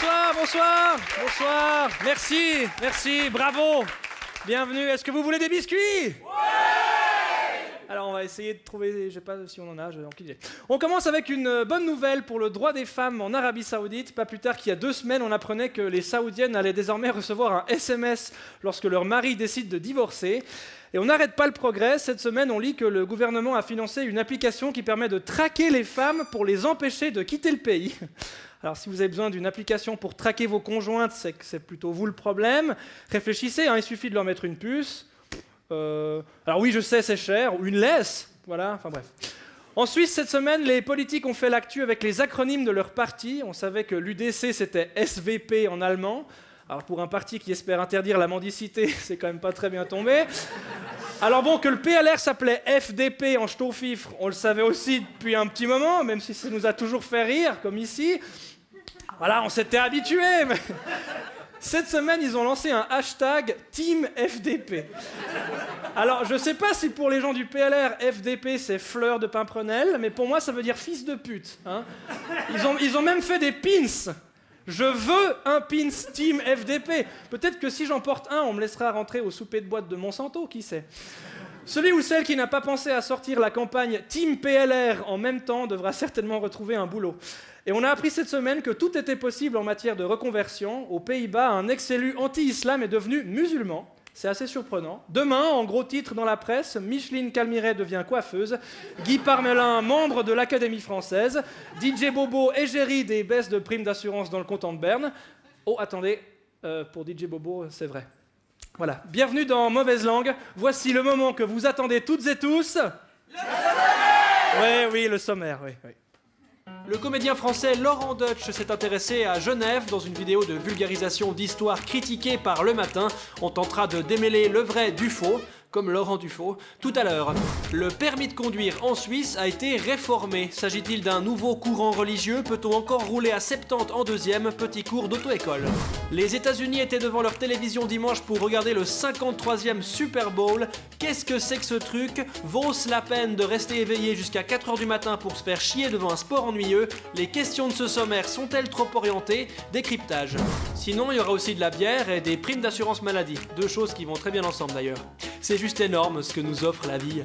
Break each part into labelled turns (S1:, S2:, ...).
S1: Bonsoir, bonsoir, bonsoir. Merci, bravo. Bienvenue. Est-ce que vous voulez des biscuits? Ouais! Alors on va essayer de trouver, je sais pas si on en a, j'ai aucune idée. On commence avec une bonne nouvelle pour le droit des femmes en Arabie Saoudite. Pas plus tard qu'il y a 2 semaines, on apprenait que les Saoudiennes allaient désormais recevoir un SMS lorsque leur mari décide de divorcer. Et on n'arrête pas le progrès. Cette semaine, on lit que le gouvernement a financé une application qui permet de traquer les femmes pour les empêcher de quitter le pays. Alors si vous avez besoin d'une application pour traquer vos conjointes, c'est que c'est plutôt vous le problème. Réfléchissez, il suffit de leur mettre une puce. Alors oui, je sais, c'est cher, ou une laisse, voilà, enfin bref. En Suisse, cette semaine, les politiques ont fait l'actu avec les acronymes de leur parti. On savait que l'UDC, c'était SVP en allemand. Alors pour un parti qui espère interdire la mendicité, c'est quand même pas très bien tombé. Alors bon, que le PLR s'appelait FDP en ch'tau-fifre, on le savait aussi depuis un petit moment, même si ça nous a toujours fait rire, comme ici. Voilà, on s'était habitués, mais... Cette semaine, ils ont lancé un hashtag Team FDP. Alors, je sais pas si pour les gens du PLR, FDP, c'est fleur de pimprenelle, mais pour moi, ça veut dire fils de pute. Hein. Ils ont même fait des pins. Je veux un pins Team FDP. Peut-être que si j'en porte un, on me laissera rentrer au souper de boîte de Monsanto, qui sait. Celui ou celle qui n'a pas pensé à sortir la campagne Team PLR en même temps devra certainement retrouver un boulot. Et on a appris cette semaine que tout était possible en matière de reconversion. Aux Pays-Bas, un ex-élu anti-islam est devenu musulman. C'est assez surprenant. Demain, en gros titre dans la presse, Micheline Calmiret devient coiffeuse, Guy Parmelin, membre de l'Académie française, DJ Bobo égérie des baisses de primes d'assurance dans le canton de Berne. Oh, attendez, pour DJ Bobo, c'est vrai. Voilà, bienvenue dans Mauvaise Langue. Voici le moment que vous attendez toutes et tous. Le sommaire! Oui, le sommaire, oui. Le comédien français Laurent Deutsch s'est intéressé à Genève dans une vidéo de vulgarisation d'histoire critiquée par Le Matin. On tentera de démêler le vrai du faux, comme Laurent Dufaux, tout à l'heure. Le permis de conduire en Suisse a été réformé. S'agit-il d'un nouveau courant religieux? Peut-on encore rouler à 70 en deuxième? Petit cours d'auto-école. Les États-Unis étaient devant leur télévision dimanche pour regarder le 53e Super Bowl. Qu'est-ce que c'est que ce truc? Vaut-ce la peine de rester éveillé jusqu'à 4h du matin pour se faire chier devant un sport ennuyeux? Les questions de ce sommaire sont-elles trop orientées? Décryptage. Sinon, il y aura aussi de la bière et des primes d'assurance maladie. 2 choses qui vont très bien ensemble d'ailleurs. C'est juste énorme ce que nous offre la vie.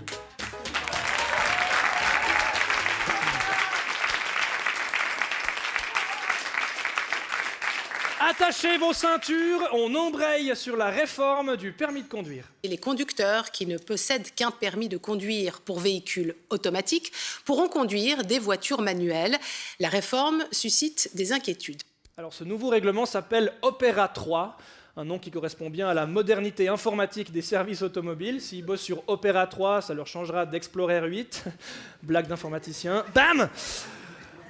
S1: Attachez vos ceintures, on embraye sur la réforme du permis de conduire.
S2: Les conducteurs qui ne possèdent qu'un permis de conduire pour véhicules automatiques pourront conduire des voitures manuelles. La réforme suscite des inquiétudes.
S1: Alors ce nouveau règlement s'appelle Opera 3. Un nom qui correspond bien à la modernité informatique des services automobiles. S'ils bossent sur Opera 3, ça leur changera d'Explorer 8. Blague d'informaticien. Bam!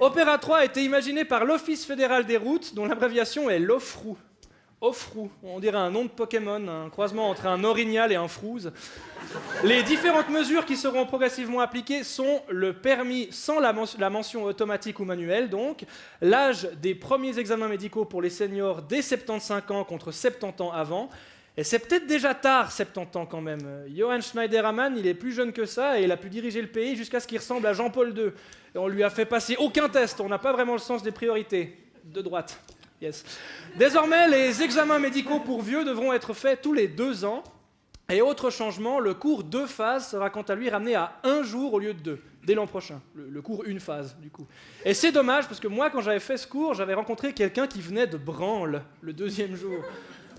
S1: Opera 3 a été imaginé par l'Office fédéral des routes, dont l'abréviation est l'OFROU. OFROU, on dirait un nom de Pokémon, un croisement entre un orignal et un frouze. Les différentes mesures qui seront progressivement appliquées sont le permis sans la mention automatique ou manuelle, donc, l'âge des premiers examens médicaux pour les seniors dès 75 ans contre 70 ans avant, et c'est peut-être déjà tard, 70 ans quand même. Johann Schneiderman, il est plus jeune que ça et il a pu diriger le pays jusqu'à ce qu'il ressemble à Jean-Paul II. Et on lui a fait passer aucun test, on n'a pas vraiment le sens des priorités. De droite. Yes. Désormais, les examens médicaux pour vieux devront être faits tous les 2 ans. Et autre changement, le cours 2 phases sera quant à lui ramené à 1 jour au lieu de 2, dès l'an prochain. Le cours 1 phase, du coup. Et c'est dommage, parce que moi, quand j'avais fait ce cours, j'avais rencontré quelqu'un qui venait de Branle, le 2e jour.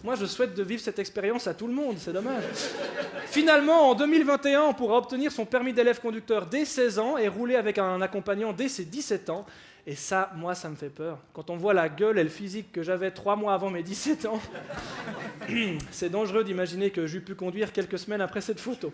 S1: Moi, je souhaite de vivre cette expérience à tout le monde, c'est dommage. Finalement, en 2021, on pourra obtenir son permis d'élève conducteur dès 16 ans et rouler avec un accompagnant dès ses 17 ans. Et ça, moi, ça me fait peur. Quand on voit la gueule et le physique que j'avais 3 mois avant mes 17 ans, c'est dangereux d'imaginer que j'eus pu conduire quelques semaines après cette photo.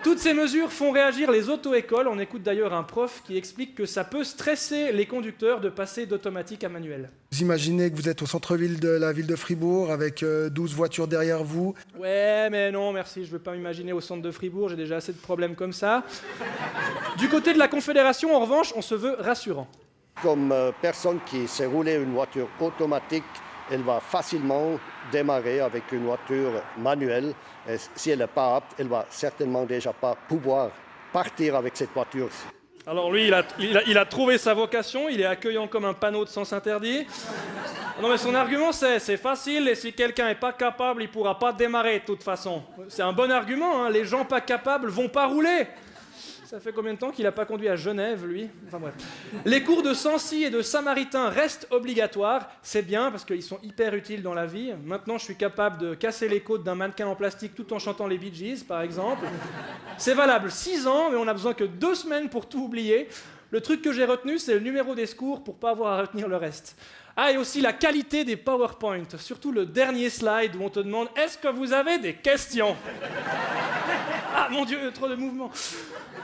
S1: Toutes ces mesures font réagir les auto-écoles. On écoute d'ailleurs un prof qui explique que ça peut stresser les conducteurs de passer d'automatique à manuel.
S3: Vous imaginez que vous êtes au centre-ville de la ville de Fribourg avec 12 voitures derrière vous.
S1: Ouais, mais non, merci, je veux pas m'imaginer au centre de Fribourg, j'ai déjà assez de problèmes comme ça. Du côté de la Confédération, en revanche, on se veut rassurant.
S4: Comme personne qui sait rouler une voiture automatique, elle va facilement démarrer avec une voiture manuelle. Et si elle n'est pas apte, elle va certainement déjà pas pouvoir partir avec cette voiture.
S1: Alors lui, il a trouvé sa vocation, il est accueillant comme un panneau de sens interdit. Non mais son argument c'est facile et si quelqu'un est pas capable, il pourra pas démarrer de toute façon. C'est un bon argument, hein, les gens pas capables vont pas rouler. Ça fait combien de temps qu'il a pas conduit à Genève, lui? Enfin bref. Les cours de Sancy et de Samaritain restent obligatoires, c'est bien parce qu'ils sont hyper utiles dans la vie. Maintenant je suis capable de casser les côtes d'un mannequin en plastique tout en chantant les Bee Gees, par exemple. C'est valable 6 ans, mais on a besoin que 2 semaines pour tout oublier. Le truc que j'ai retenu, c'est le numéro des secours pour pas avoir à retenir le reste. Ah, et aussi la qualité des PowerPoint, surtout le dernier slide où on te demande « Est-ce que vous avez des questions ?» Ah, mon Dieu, trop de mouvements.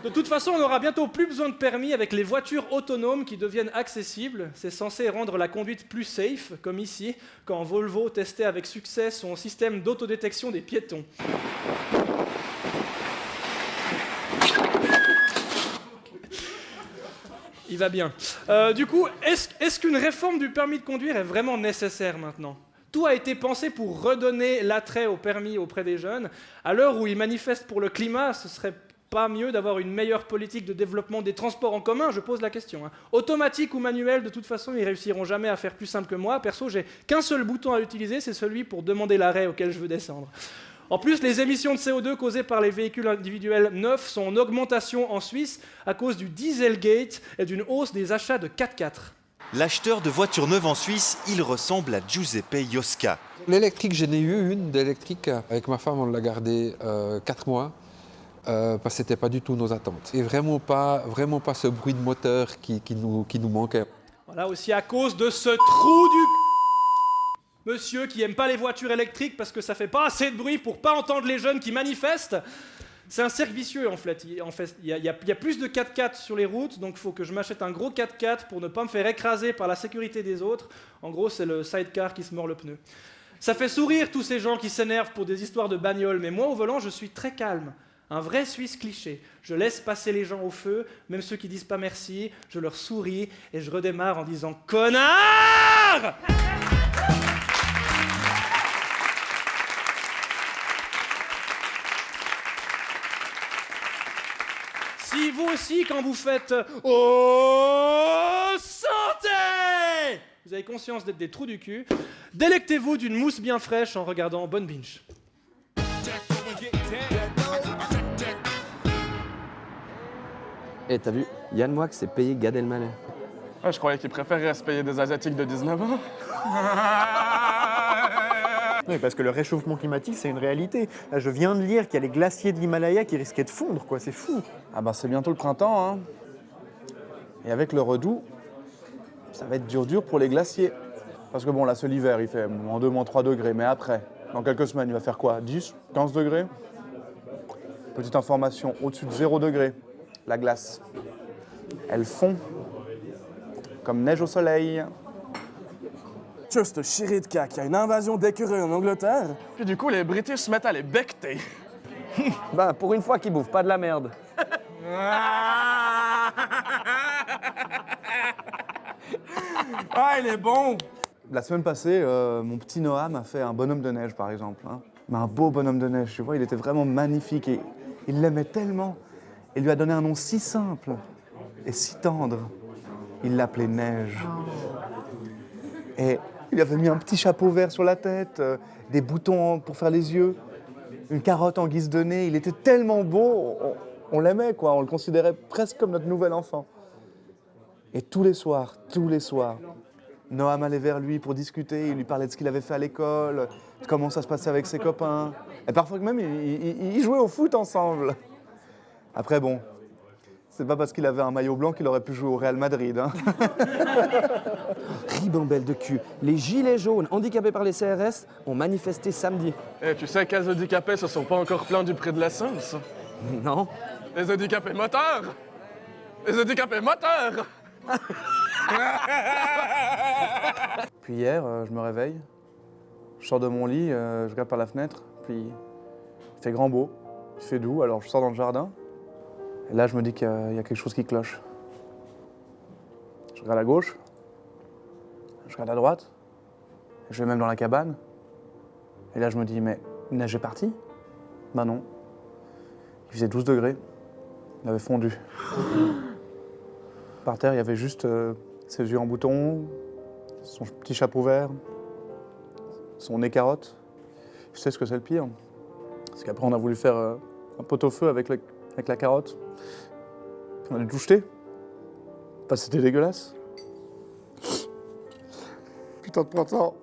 S1: De toute façon, on n'aura bientôt plus besoin de permis avec les voitures autonomes qui deviennent accessibles. C'est censé rendre la conduite plus safe, comme ici, quand Volvo testait avec succès son système d'autodétection des piétons. Il va bien. Du coup, est-ce qu'une réforme du permis de conduire est vraiment nécessaire maintenant ? Tout a été pensé pour redonner l'attrait au permis auprès des jeunes. À l'heure où ils manifestent pour le climat, ce serait pas mieux d'avoir une meilleure politique de développement des transports en commun ? Je pose la question. Automatique ou manuel, de toute façon, ils réussiront jamais à faire plus simple que moi. Perso, j'ai qu'un seul bouton à utiliser, c'est celui pour demander l'arrêt auquel je veux descendre. En plus, les émissions de CO2 causées par les véhicules individuels neufs sont en augmentation en Suisse à cause du Dieselgate et d'une hausse des achats de 4x4.
S5: L'acheteur de voitures neuves en Suisse, il ressemble à Giuseppe Iosca.
S6: L'électrique, j'en ai eu une d'électrique. Avec ma femme, on l'a gardée 4 mois parce que ce n'était pas du tout nos attentes. Et vraiment pas ce bruit de moteur qui nous manquait.
S1: Voilà, aussi à cause de ce trou du... Monsieur qui aime pas les voitures électriques parce que ça fait pas assez de bruit pour pas entendre les jeunes qui manifestent. C'est un cercle vicieux en fait. Il y a plus de 4x4 sur les routes, donc il faut que je m'achète un gros 4x4 pour ne pas me faire écraser par la sécurité des autres. En gros, c'est le sidecar qui se mord le pneu. Ça fait sourire tous ces gens qui s'énervent pour des histoires de bagnole, mais moi au volant, je suis très calme. Un vrai Suisse cliché. Je laisse passer les gens au feu, même ceux qui disent pas merci, je leur souris et je redémarre en disant « Connard !» Si vous aussi, quand vous faites « Oh, santé !» vous avez conscience d'être des trous du cul, délectez-vous d'une mousse bien fraîche en regardant Bonne Binge.
S7: Eh, t'as vu, Yann Moix s'est payé Gad Elmaleh.
S8: Ouais, je croyais qu'il préférait se payer des Asiatiques de 19 ans.
S9: Oui, parce que le réchauffement climatique, c'est une réalité. Là, je viens de lire qu'il y a les glaciers de l'Himalaya qui risquaient de fondre, quoi. C'est fou.
S8: Ah bah c'est bientôt le printemps, hein. Et avec le redoux, ça va être dur pour les glaciers. Parce que bon, là, seul hiver, il fait moins 2, moins 3 degrés. Mais après, dans quelques semaines, il va faire quoi? 10, 15 degrés? Petite information, au-dessus de 0 degré, la glace, elle fond comme neige au soleil.
S10: Juste chiré de cac, il y a une invasion d'écureuils en Angleterre.
S8: Puis du coup, les British se mettent à les becter.
S7: Bah, pour une fois qu'ils bouffent pas de la merde.
S10: Ah, il est bon!
S8: La semaine passée, mon petit Noah m'a fait un bonhomme de neige, par exemple. Hein. Mais un beau bonhomme de neige, tu vois, il était vraiment magnifique et il l'aimait tellement. Il lui a donné un nom si simple et si tendre. Il l'appelait Neige. Et il avait mis un petit chapeau vert sur la tête, des boutons pour faire les yeux, une carotte en guise de nez. Il était tellement beau, on l'aimait, quoi. On le considérait presque comme notre nouvel enfant. Et tous les soirs, Noam allait vers lui pour discuter. Il lui parlait de ce qu'il avait fait à l'école, de comment ça se passait avec ses copains. Et parfois même, ils jouaient au foot ensemble. Après, bon, c'est pas parce qu'il avait un maillot blanc qu'il aurait pu jouer au Real Madrid. Hein.
S7: Ribambelle de cul. Les gilets jaunes handicapés par les CRS ont manifesté samedi.
S8: Et tu sais quels handicapés se sont pas encore plaints du prix de l'essence?
S7: Non.
S8: Les handicapés moteurs! Les handicapés moteurs! Puis hier, je me réveille, je sors de mon lit, je regarde par la fenêtre, puis il fait grand beau, il fait doux, alors je sors dans le jardin. Et là, je me dis qu'il y a quelque chose qui cloche. Je regarde à gauche, je regarde à droite, je vais même dans la cabane. Et là, je me dis, mais la neige est partie? Ben non. Il faisait 12 degrés, il avait fondu. Par terre, il y avait juste ses yeux en bouton, son petit chapeau vert, son nez carotte. Tu sais ce que c'est le pire? C'est qu'après, on a voulu faire un pot-au-feu avec la carotte. Puis on a dû tout jeter. Enfin, c'était dégueulasse. Putain de printemps.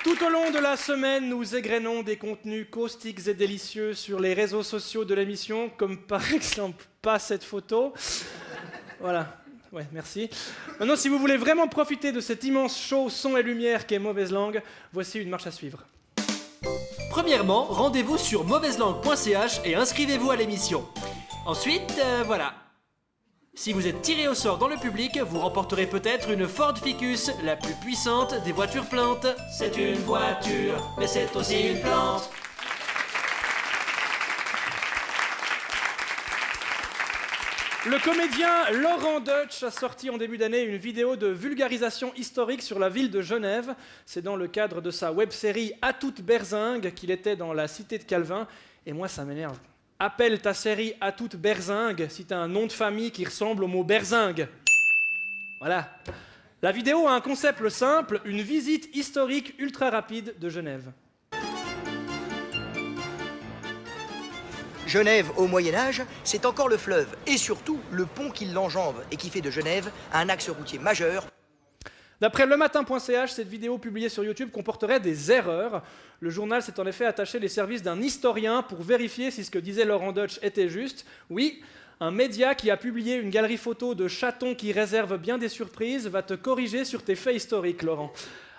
S1: Tout au long de la semaine, nous égrenons des contenus caustiques et délicieux sur les réseaux sociaux de l'émission, comme par exemple pas cette photo. Voilà, ouais, merci. Maintenant, si vous voulez vraiment profiter de cet immense show son et lumière qu'est Mauvaise Langue, voici une marche à suivre.
S11: Premièrement, rendez-vous sur mauvaiselangue.ch et inscrivez-vous à l'émission. Ensuite, voilà. Si vous êtes tiré au sort dans le public, vous remporterez peut-être une Ford Ficus, la plus puissante des voitures plantes. C'est une voiture, mais c'est aussi une plante.
S1: Le comédien Laurent Deutsch a sorti en début d'année une vidéo de vulgarisation historique sur la ville de Genève. C'est dans le cadre de sa web-série À toute berzingue qu'il était dans la cité de Calvin. Et moi, ça m'énerve. Appelle ta série À toute berzingue si t'as un nom de famille qui ressemble au mot berzingue. Voilà. La vidéo a un concept simple, une visite historique ultra rapide de Genève.
S12: Genève au Moyen-Âge, c'est encore le fleuve et surtout le pont qui l'enjambe et qui fait de Genève un axe routier majeur.
S1: D'après lematin.ch, cette vidéo publiée sur YouTube comporterait des erreurs. Le journal s'est en effet attaché les services d'un historien pour vérifier si ce que disait Laurent Deutsch était juste. Oui, un média qui a publié une galerie photo de chatons qui réserve bien des surprises va te corriger sur tes faits historiques, Laurent.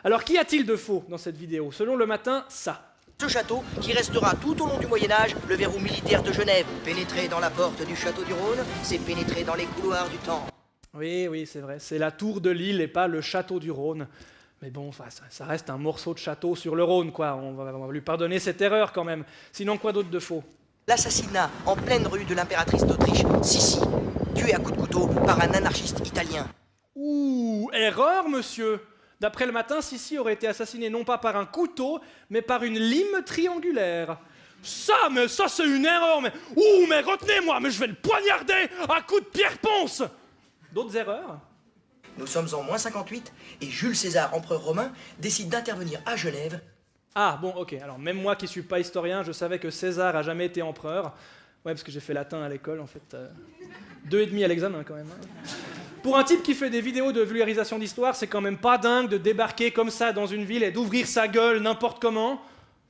S1: Alors, qu'y a-t-il de faux dans cette vidéo? Selon Le Matin, ça.
S12: Ce château, qui restera tout au long du Moyen-Âge le verrou militaire de Genève. Pénétrer dans la porte du château du Rhône, c'est pénétrer dans les couloirs du temps.
S1: Oui, c'est vrai, c'est la tour de Lille et pas le château du Rhône. Mais bon, enfin, ça reste un morceau de château sur le Rhône, quoi. On va lui pardonner cette erreur quand même. Sinon, quoi d'autre de faux?
S12: L'assassinat en pleine rue de l'impératrice d'Autriche, Sissi, tuée à coups de couteau par un anarchiste italien.
S1: Ouh, erreur, monsieur. D'après Le Matin, Sissi aurait été assassiné non pas par un couteau, mais par une lime triangulaire. Ça c'est une erreur, mais... Ouh, mais retenez-moi, mais je vais le poignarder à coups de pierre-ponce. D'autres erreurs?
S12: Nous sommes en moins 58 et Jules César, empereur romain, décide d'intervenir à Genève.
S1: Ah, bon, ok. Alors, même moi qui suis pas historien, je savais que César a jamais été empereur. Ouais, parce que j'ai fait latin à l'école, en fait. 2,5 à l'examen, quand même. Pour un type qui fait des vidéos de vulgarisation d'histoire, c'est quand même pas dingue de débarquer comme ça dans une ville et d'ouvrir sa gueule n'importe comment.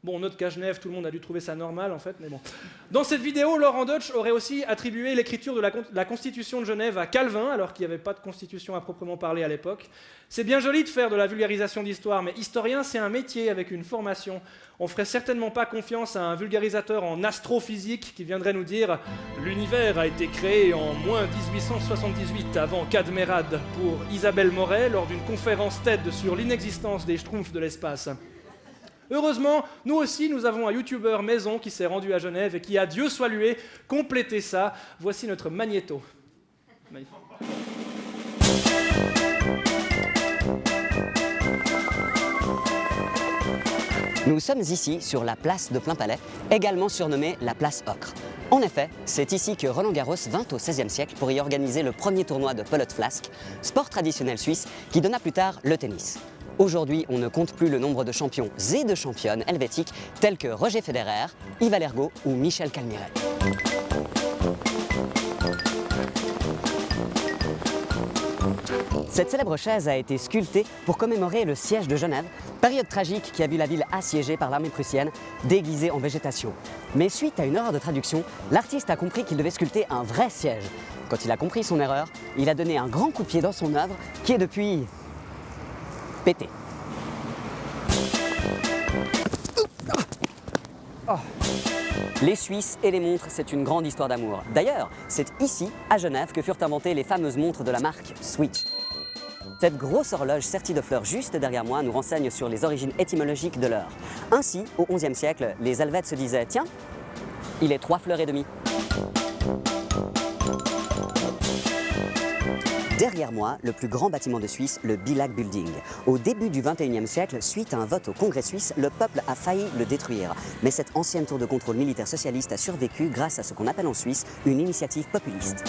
S1: Bon, on note qu'à Genève, tout le monde a dû trouver ça normal, en fait, mais bon. Dans cette vidéo, Laurent Deutsch aurait aussi attribué l'écriture de la Constitution de Genève à Calvin, alors qu'il n'y avait pas de constitution à proprement parler à l'époque. C'est bien joli de faire de la vulgarisation d'histoire, mais historien, c'est un métier avec une formation. On ferait certainement pas confiance à un vulgarisateur en astrophysique qui viendrait nous dire « L'univers a été créé en moins 1878 avant Cadmerade » pour Isabelle Moret lors d'une conférence TED sur l'inexistence des schtroumpfs de l'espace. Heureusement, nous aussi, nous avons un youtubeur maison qui s'est rendu à Genève et qui a, Dieu soit loué, complété ça. Voici notre magnéto.
S13: Nous sommes ici sur la place de Plainpalais, également surnommée la place Ocre. En effet, c'est ici que Roland Garros vint au XVIe siècle pour y organiser le premier tournoi de pelote flasque, sport traditionnel suisse qui donna plus tard le tennis. Aujourd'hui, on ne compte plus le nombre de champions et de championnes helvétiques tels que Roger Federer, Yves Allergo ou Michel Calmiret. Cette célèbre chaise a été sculptée pour commémorer le siège de Genève, période tragique qui a vu la ville assiégée par l'armée prussienne, déguisée en végétation. Mais suite à une erreur de traduction, l'artiste a compris qu'il devait sculpter un vrai siège. Quand il a compris son erreur, il a donné un grand coup de pied dans son œuvre qui est depuis... pété. Les Suisses et les montres, c'est une grande histoire d'amour. D'ailleurs, c'est ici, à Genève, que furent inventées les fameuses montres de la marque Switch. Cette grosse horloge sertie de fleurs juste derrière moi nous renseigne sur les origines étymologiques de l'heure. Ainsi, au XIe siècle, les Helvètes se disaient « Tiens, il est 3 fleurs et demie ». Derrière moi, le plus grand bâtiment de Suisse, le Bilag Building. Au début du XXIe siècle, suite à un vote au Congrès suisse, le peuple a failli le détruire. Mais cette ancienne tour de contrôle militaire socialiste a survécu grâce à ce qu'on appelle en Suisse une initiative populiste.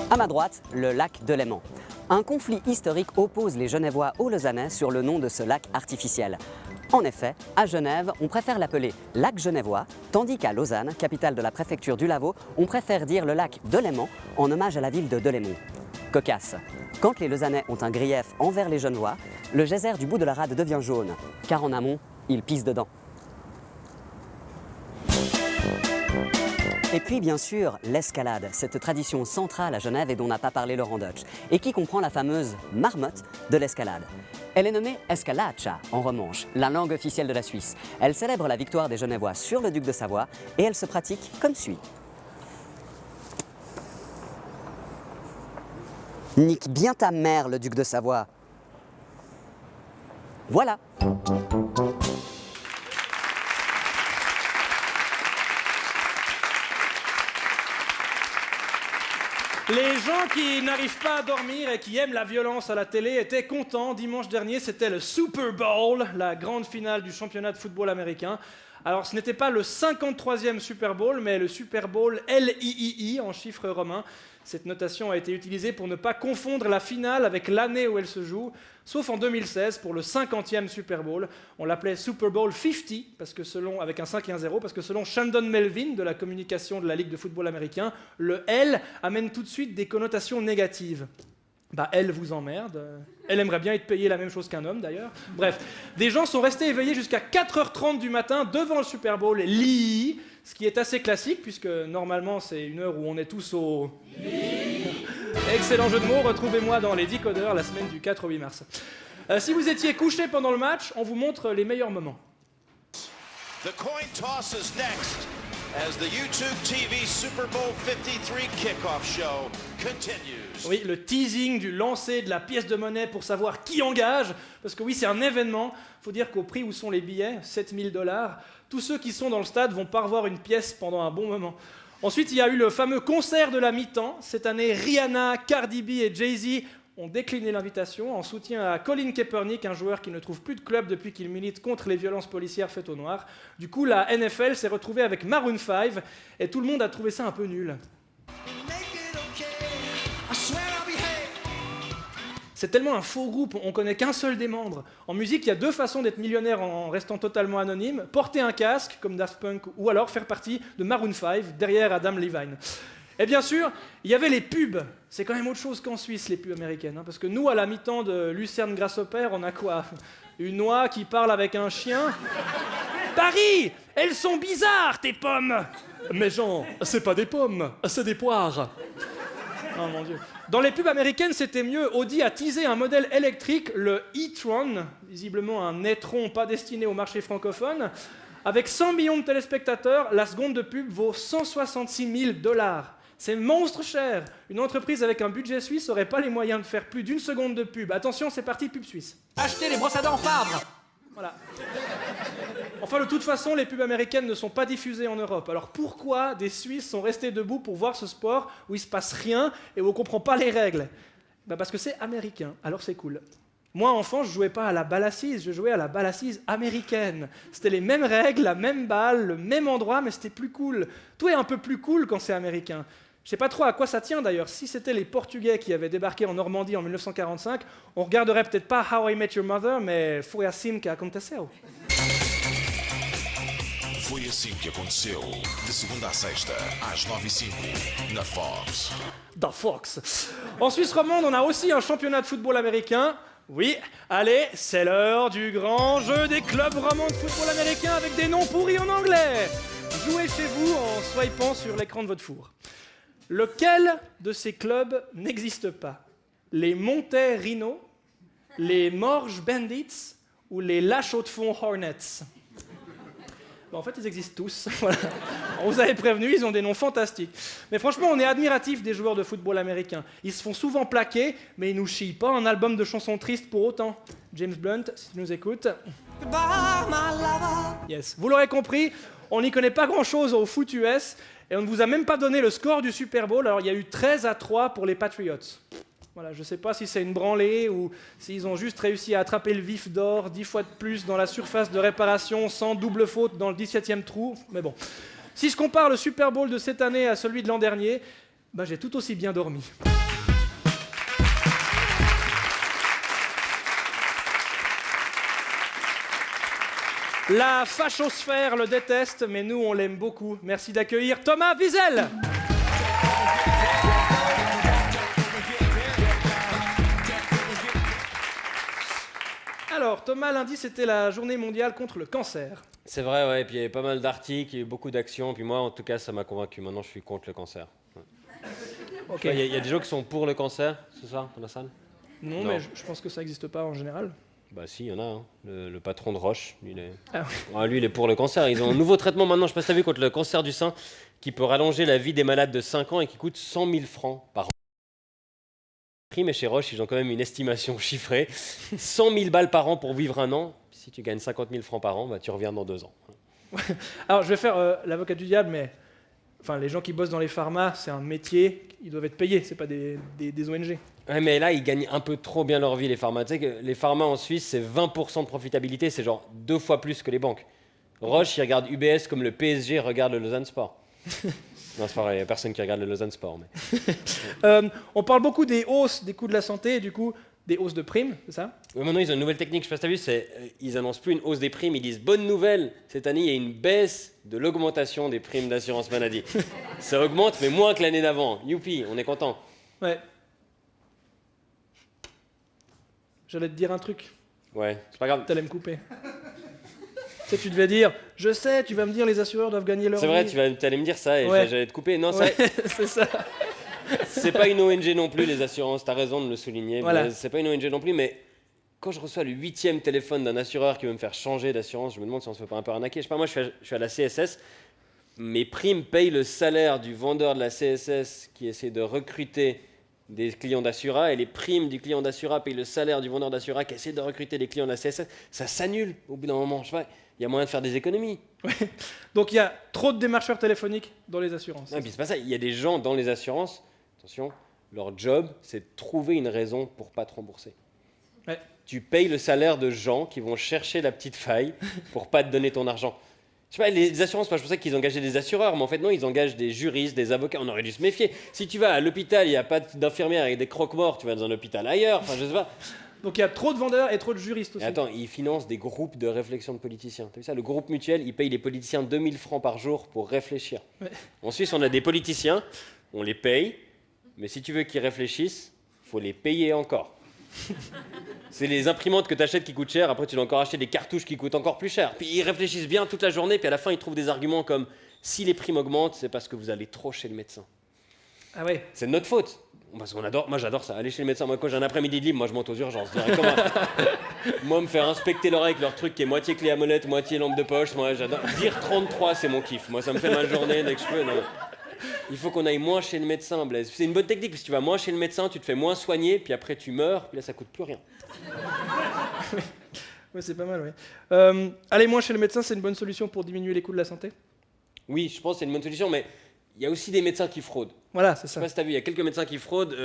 S13: À ma droite, le lac de Léman. Un conflit historique oppose les Genevois aux Lausanais sur le nom de ce lac artificiel. En effet, à Genève, on préfère l'appeler lac genevois, tandis qu'à Lausanne, capitale de la préfecture du Lavaux, on préfère dire le lac de Léman en hommage à la ville de Delémont. Cocasse. Quand les Lausanais ont un grief envers les Genevois, le geyser du bout de la rade devient jaune, car en amont, ils pissent dedans. Et puis bien sûr, l'escalade, cette tradition centrale à Genève et dont n'a pas parlé Laurent Deutsch, et qui comprend la fameuse marmotte de l'escalade. Elle est nommée Escalaccia en romanche, la langue officielle de la Suisse. Elle célèbre la victoire des Genevois sur le duc de Savoie et elle se pratique comme suit. Nique bien ta mère, le duc de Savoie. Voilà.
S1: Les gens qui n'arrivent pas à dormir et qui aiment la violence à la télé étaient contents. Dimanche dernier, c'était le Super Bowl, la grande finale du championnat de football américain. Alors, ce n'était pas le 53e Super Bowl, mais le Super Bowl LIII en chiffres romains. Cette notation a été utilisée pour ne pas confondre la finale avec l'année où elle se joue, sauf en 2016 pour le 50e Super Bowl. On l'appelait Super Bowl 50, parce que avec un 5 et un 0, parce que selon Shandon Melvin de la communication de la Ligue de football américain, le L amène tout de suite des connotations négatives. Bah, elle vous emmerde. Elle aimerait bien être payée la même chose qu'un homme, d'ailleurs. Bref, des gens sont restés éveillés jusqu'à 4h30 du matin devant le Super Bowl LII, ce qui est assez classique, puisque normalement, c'est une heure où on est tous au... Excellent jeu de mots, retrouvez-moi dans les Decodeurs la semaine du 4 au 8 mars. Si vous étiez couché pendant le match, on vous montre les meilleurs moments.
S14: The coin toss is next as the YouTube TV Super Bowl 53 kickoff show continues.
S1: Oui, le teasing du lancer de la pièce de monnaie pour savoir qui engage, parce que oui, c'est un événement. Il faut dire qu'au prix où sont les billets, 7 000 $, tous ceux qui sont dans le stade vont pas revoir une pièce pendant un bon moment. Ensuite, il y a eu le fameux concert de la mi-temps. Cette année, Rihanna, Cardi B et Jay-Z ont décliné l'invitation en soutien à Colin Kaepernick, un joueur qui ne trouve plus de club depuis qu'il milite contre les violences policières faites aux Noirs. Du coup, la NFL s'est retrouvée avec Maroon 5 et tout le monde a trouvé ça un peu nul. C'est tellement un faux groupe, on connaît qu'un seul des membres. En musique, il y a deux façons d'être millionnaire en restant totalement anonyme. Porter un casque, comme Daft Punk, ou alors faire partie de Maroon 5, derrière Adam Levine. Et bien sûr, il y avait les pubs. C'est quand même autre chose qu'en Suisse, les pubs américaines. Parce que nous, à la mi-temps de Lucerne Grasshopper, on a quoi? Une oie qui parle avec un chien. Paris, elles sont bizarres, tes pommes. Mais Jean, c'est pas des pommes, c'est des poires. Oh mon Dieu. Dans les pubs américaines, c'était mieux. Audi a teasé un modèle électrique, le e-tron, visiblement un e-tron pas destiné au marché francophone. Avec 100 millions de téléspectateurs, la seconde de pub vaut 166 000 $. C'est monstre cher. Une entreprise avec un budget suisse n'aurait pas les moyens de faire plus d'une seconde de pub. Attention, c'est parti, pub suisse.
S11: Achetez les brosses à dents Fabre.
S1: Voilà. Enfin, de toute façon, les pubs américaines ne sont pas diffusées en Europe. Alors pourquoi des Suisses sont restés debout pour voir ce sport où il se passe rien et où on comprend pas les règles? Parce que c'est américain, alors c'est cool. Moi, enfant, je jouais pas à la balle assise, je jouais à la balle assise américaine. C'était les mêmes règles, la même balle, le même endroit, mais c'était plus cool. Tout est un peu plus cool quand c'est américain. Je sais pas trop à quoi ça tient d'ailleurs. Si c'était les Portugais qui avaient débarqué en Normandie en 1945, on regarderait peut-être pas How I Met Your Mother, mais foi assim que aconteceu.
S14: Foi assim que aconteceu, de segunda à sexta, às 9h05, na Fox.
S1: Da Fox. En Suisse romande, on a aussi un championnat de football américain. Oui, allez, c'est l'heure du grand jeu des clubs romans de football américain avec des noms pourris en anglais. Jouez chez vous en swipant sur l'écran de votre four. Lequel de ces clubs n'existe pas? Les Montais Rhinos, les Morges Bandits ou les La Chaux-de-Fonds Hornets? En fait, ils existent tous. Voilà. On vous avait prévenu, ils ont des noms fantastiques. Mais franchement, on est admiratif des joueurs de football américains. Ils se font souvent plaquer, mais ils nous chient pas un album de chansons tristes pour autant. James Blunt, si tu nous écoutes. Yes. Vous l'aurez compris, on n'y connaît pas grand-chose au foot US, Et on ne vous a même pas donné le score du Super Bowl. Alors, il y a eu 13-3 pour les Patriots. Voilà, je ne sais pas si c'est une branlée ou s'ils ont juste réussi à attraper le vif d'or 10 fois de plus dans la surface de réparation sans double faute dans le 17e trou. Mais bon, si je compare le Super Bowl de cette année à celui de l'an dernier, ben j'ai tout aussi bien dormi. La fachosphère le déteste, mais nous on l'aime beaucoup. Merci d'accueillir Thomas Wiesel. Alors, Thomas, lundi, c'était la journée mondiale contre le cancer.
S15: C'est vrai, ouais, et puis il y avait pas mal d'articles, il y a eu beaucoup d'actions, puis moi, en tout cas, ça m'a convaincu. Maintenant, je suis contre le cancer. Ouais.
S1: Okay.
S15: Il y a des gens qui sont pour le cancer, ce soir, dans la salle?
S1: Non, mais je pense que ça n'existe pas en général.
S15: Bah si, il y en a. Hein. Le patron de Roche, lui,
S1: lui,
S15: il est pour le cancer. Ils ont un nouveau traitement maintenant, je ne sais pas si tu as vu, contre le cancer du sein, qui peut rallonger la vie des malades de 5 ans et qui coûte 100 000 francs par an. Mais chez Roche, ils ont quand même une estimation chiffrée. 100 000 balles par an pour vivre un an. Si tu gagnes 50 000 francs par an, bah, tu reviens dans 2 ans.
S1: Alors, je vais faire l'avocat du diable, mais enfin, les gens qui bossent dans les pharmas, c'est un métier, ils doivent être payés, c'est pas des ONG.
S15: Ouais, mais là, ils gagnent un peu trop bien leur vie, les pharmas. Tu sais que les pharmas en Suisse, c'est 20% de profitabilité, c'est genre 2 fois plus que les banques. Roche, il regarde UBS comme le PSG regarde le Lausanne Sport. Non, c'est pas vrai, il n'y a personne qui regarde le Lausanne Sport. Mais...
S1: on parle beaucoup des hausses des coûts de la santé et du coup des hausses de primes, c'est ça?
S15: Oui, maintenant ils ont une nouvelle technique, je sais pas si tu as vu, ils annoncent plus une hausse des primes, ils disent bonne nouvelle, cette année il y a une baisse de l'augmentation des primes d'assurance maladie. Ça augmente, mais moins que l'année d'avant. Youpi, on est content.
S1: Ouais. J'allais te dire un truc.
S15: Ouais, c'est pas grave.
S1: T'allais me couper. Tu sais, tu devais dire, je sais, tu vas me dire les assureurs doivent gagner leur vie.
S15: C'est vrai, tu allais me dire ça et j'allais te couper. Non,
S1: ouais, c'est ça.
S15: C'est pas une ONG non plus, les assurances, t'as raison de le souligner.
S1: Voilà.
S15: C'est pas une ONG non plus, mais quand je reçois le 8e téléphone d'un assureur qui veut me faire changer d'assurance, je me demande si on se fait pas un peu arnaquer. Je sais pas, moi je suis à la CSS, mes primes payent le salaire du vendeur de la CSS qui essaie de recruter des clients d'Assura, et les primes du client d'Assura payent le salaire du vendeur d'Assura qui essaie de recruter des clients de la CSS. Ça s'annule au bout d'un moment, je sais pas. Il y a moyen de faire des économies.
S1: Ouais. Donc il y a trop de démarcheurs téléphoniques dans les assurances.
S15: Non, puis c'est pas ça. Il y a des gens dans les assurances, attention, leur job, c'est de trouver une raison pour pas te rembourser.
S1: Ouais.
S15: Tu payes le salaire de gens qui vont chercher la petite faille pour pas te donner ton argent. Je sais pas, les assurances, moi je pensais qu'ils engageaient des assureurs, mais en fait non, ils engagent des juristes, des avocats. On aurait dû se méfier. Si tu vas à l'hôpital, il n'y a pas d'infirmière avec des croque-morts, tu vas dans un hôpital ailleurs. Enfin, je sais pas.
S1: Donc il y a trop de vendeurs et trop de juristes aussi.
S15: Et attends, ils financent des groupes de réflexion de politiciens. T'as vu ça? Le groupe mutuel, il paye les politiciens 2000 francs par jour pour réfléchir. Ouais. En Suisse, on a des politiciens, on les paye, mais si tu veux qu'ils réfléchissent, il faut les payer encore. C'est les imprimantes que tu achètes qui coûtent cher, après tu dois encore acheter des cartouches qui coûtent encore plus cher. Puis ils réfléchissent bien toute la journée, puis à la fin ils trouvent des arguments comme si les primes augmentent, c'est parce que vous allez trop chez le médecin.
S1: Ah ouais.
S15: C'est de notre faute. Parce qu'on adore, moi j'adore ça, aller chez le médecin. Moi quand j'ai un après-midi de libre, moi je monte aux urgences directement. Moi me faire inspecter l'oreille avec leur truc qui est moitié clé à molette, moitié lampe de poche, moi j'adore. Dire 33 c'est mon kiff, moi ça me fait ma journée dès que je peux. Non. Il faut qu'on aille moins chez le médecin, Blaise. C'est une bonne technique, parce que si tu vas moins chez le médecin, tu te fais moins soigner, puis après tu meurs, puis là ça coûte plus rien.
S1: Ouais, c'est pas mal, ouais. Aller moins chez le médecin, c'est une bonne solution pour diminuer les coûts de la santé?
S15: Oui, je pense que c'est une bonne solution, mais il y a aussi des médecins qui fraudent.
S1: Voilà, c'est ça.
S15: Je sais pas si t'as vu, il y a quelques médecins qui fraudent.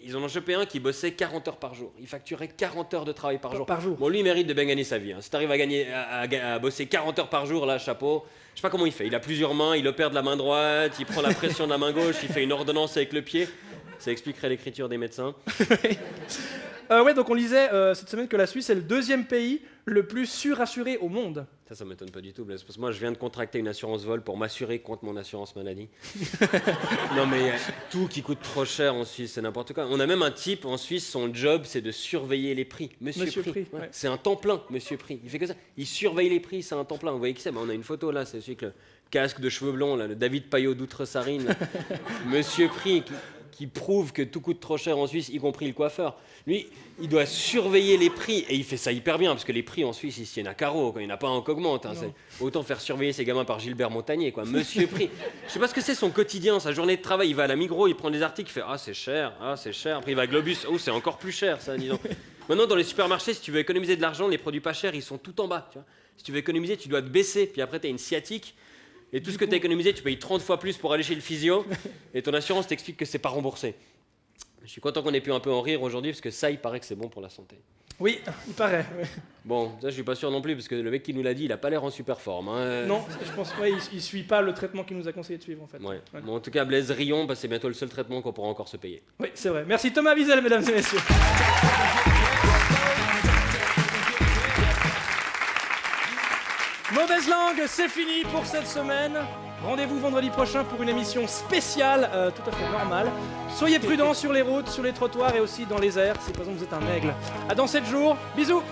S15: Ils en ont chopé un qui bossait 40 heures par jour. Il facturait 40 heures de travail par jour. Bon, lui, il mérite de bien gagner sa vie. Hein. Si t'arrives à bosser 40 heures par jour, là, chapeau. Je sais pas comment il fait. Il a plusieurs mains, il opère de la main droite, il prend la pression de la main gauche, il fait une ordonnance avec le pied. Ça expliquerait l'écriture des médecins.
S1: Ouais, donc on lisait cette semaine que la Suisse est le 2e pays le plus surassuré au monde.
S15: Ça m'étonne pas du tout, Blaise, parce que moi je viens de contracter une assurance vol pour m'assurer contre mon assurance maladie. Non mais tout qui coûte trop cher en Suisse, c'est n'importe quoi. On a même un type en Suisse, son job c'est de surveiller les prix. Monsieur Prix. Ouais. C'est un temps plein, Monsieur Prix. Il fait que ça. Il surveille les prix, c'est un temps plein. Vous voyez qui c'est? On a une photo là, c'est celui avec le casque de cheveux blonds, là, le David Payot d'Outre-Sarine. Monsieur Prix qui prouve que tout coûte trop cher en Suisse, y compris le coiffeur. Lui, il doit surveiller les prix, et il fait ça hyper bien, parce que les prix en Suisse, ils tiennent à carreau, il n'y en a pas un qui augmente. Hein, autant faire surveiller ces gamins par Gilbert Montagnier, quoi. Monsieur Prix. Je sais pas ce que c'est son quotidien, sa journée de travail. Il va à la Migros, il prend des articles, il fait « Ah, c'est cher, ah, c'est cher ». Après, il va à Globus, « Oh, c'est encore plus cher, ça, dis donc ». Maintenant, dans les supermarchés, si tu veux économiser de l'argent, les produits pas chers, ils sont tout en bas. Tu vois. Si tu veux économiser, tu dois te baisser, puis après, tu as une sciatique. Et tout ce que tu as économisé, tu payes 30 fois plus pour aller chez le physio, et ton assurance t'explique que c'est pas remboursé. Je suis content qu'on ait pu un peu en rire aujourd'hui, parce que ça, il paraît que c'est bon pour la santé.
S1: Oui, il paraît. Oui.
S15: Bon, ça je suis pas sûr non plus, parce que le mec qui nous l'a dit, il a pas l'air en super forme. Hein.
S1: Non, je pense il suit pas le traitement qu'il nous a conseillé de suivre en fait.
S15: Ouais. Bon, en tout cas, Blaise, rions, parce que c'est bientôt le seul traitement qu'on pourra encore se payer.
S1: Oui, c'est vrai. Merci Thomas Wiesel, mesdames et messieurs. Mauvaise langue, c'est fini pour cette semaine. Rendez-vous vendredi prochain pour une émission spéciale, tout à fait normale. Soyez prudents sur les routes, sur les trottoirs et aussi dans les airs, si par exemple vous êtes un aigle. À dans 7 jours, bisous.